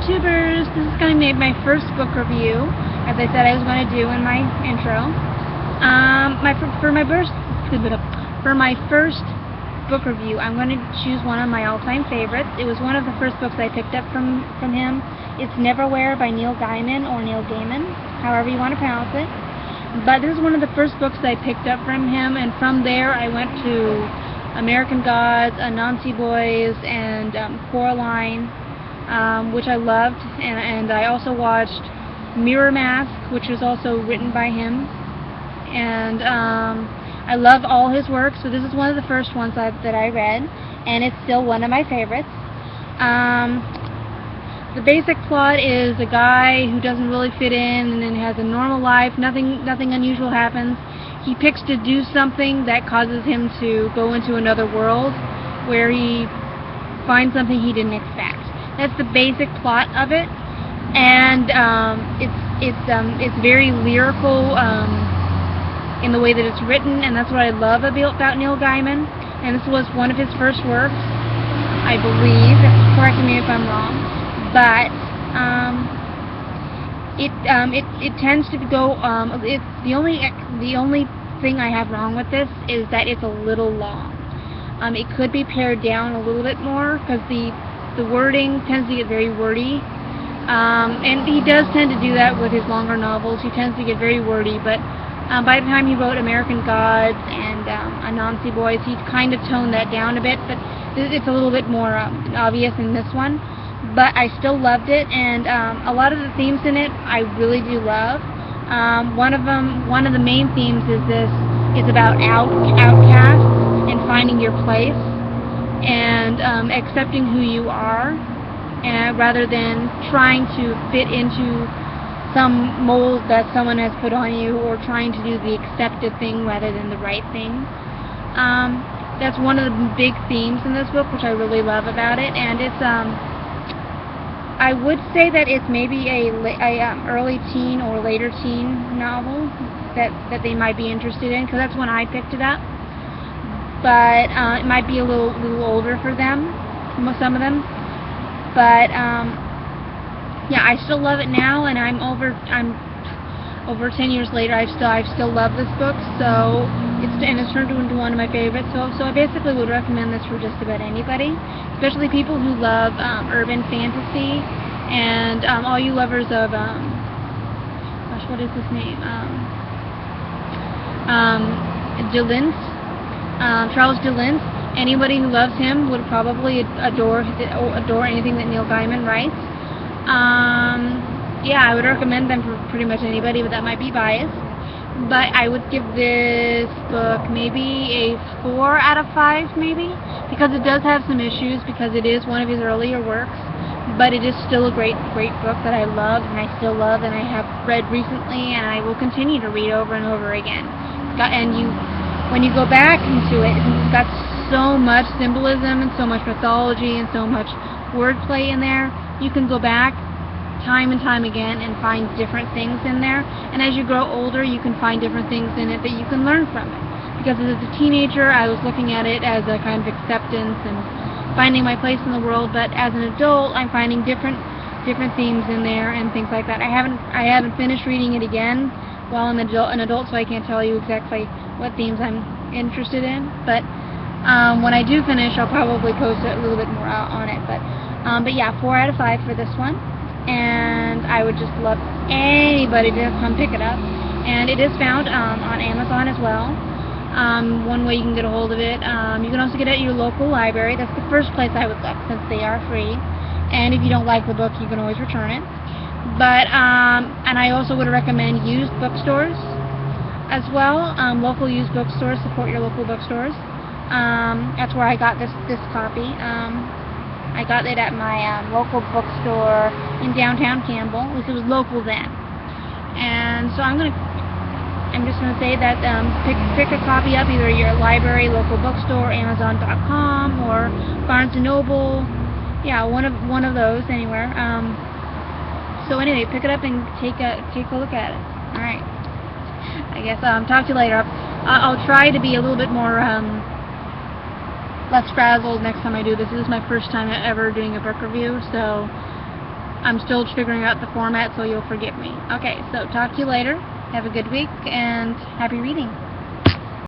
YouTubers! This is going to be my first book review, as I said I was going to do in my intro. For my first book review, I'm going to choose one of my all-time favorites. It was one of the first books I picked up from him. It's Neverwhere by Neil Gaiman, or Neil Gaiman, however you want to pronounce it. But this is one of the first books I picked up from him, and from there I went to American Gods, Anansi Boys, and Coraline, which I loved, and I also watched Mirror Mask, which was also written by him, and I love all his work, so this is one of the first ones that I read, and it's still one of my favorites. The basic plot is a guy who doesn't really fit in and then has a normal life, nothing unusual happens. He picks to do something that causes him to go into another world where he finds something he didn't expect. That's the basic plot of it, and it's very lyrical in the way that it's written, and that's what I love about Neil Gaiman. And this was one of his first works, I believe. Correct me if I'm wrong, but it tends to go. The only thing I have wrong with this is that it's a little long. It could be pared down a little bit more, because the wording tends to get very wordy, and he does tend to do that with his longer novels. He tends to get very wordy, but by the time he wrote American Gods and Anansi Boys, he kind of toned that down a bit, but it's a little bit more obvious in this one. But I still loved it, and a lot of the themes in it I really do love. One of the main themes is about outcasts and finding your place, and accepting who you are, rather than trying to fit into some mold that someone has put on you, or trying to do the accepted thing rather than the right thing. That's one of the big themes in this book, which I really love about it, and it's I would say that it's maybe a early teen or later teen novel that they might be interested in, because that's when I picked it up. But it might be a little older for them, some of them. But yeah, I still love it now, and I'm over 10 years later. I still love this book, so it's turned into one of my favorites. So I basically would recommend this for just about anybody, especially people who love urban fantasy, and all you lovers of gosh, what is his name? Charles DeLint. Anybody who loves him would probably adore anything that Neil Gaiman writes. Yeah, I would recommend them for pretty much anybody, but that might be biased. But I would give this book maybe a 4 out of 5, maybe, because it does have some issues, because it is one of his earlier works, but it is still a great book that I love, and I still love, and I have read recently, and I will continue to read over and over again. When you go back into it, it's got so much symbolism and so much mythology and so much wordplay in there. You can go back time and time again and find different things in there, and as you grow older you can find different things in it that you can learn from it, because as a teenager I was looking at it as a kind of acceptance and finding my place in the world, but as an adult I'm finding different themes in there and things like that. I haven't finished reading it again while I'm an adult, so I can't tell you exactly what themes I'm interested in, but when I do finish I'll probably post a little bit more on it, but yeah, 4 out of 5 for this one. And I would just love anybody to come pick it up. And it is found on Amazon as well. One way you can get a hold of it. You can also get it at your local library. That's the first place I would look, since they are free. And if you don't like the book, you can always return it. But and I also would recommend used bookstores as well. Local used bookstores. Support your local bookstores. That's where I got this copy. I got it at my local bookstore in downtown Campbell, which was local then. And so I'm just gonna say that pick a copy up, either your library, local bookstore, Amazon.com, or Barnes & Noble. Yeah, one of those, anywhere. So anyway, pick it up and take a look at it. All right. I guess talk to you later. I'll try to be a little bit more less frazzled next time I do this. This is my first time ever doing a book review, so I'm still figuring out the format, so you'll forgive me. Okay, so talk to you later. Have a good week, and happy reading.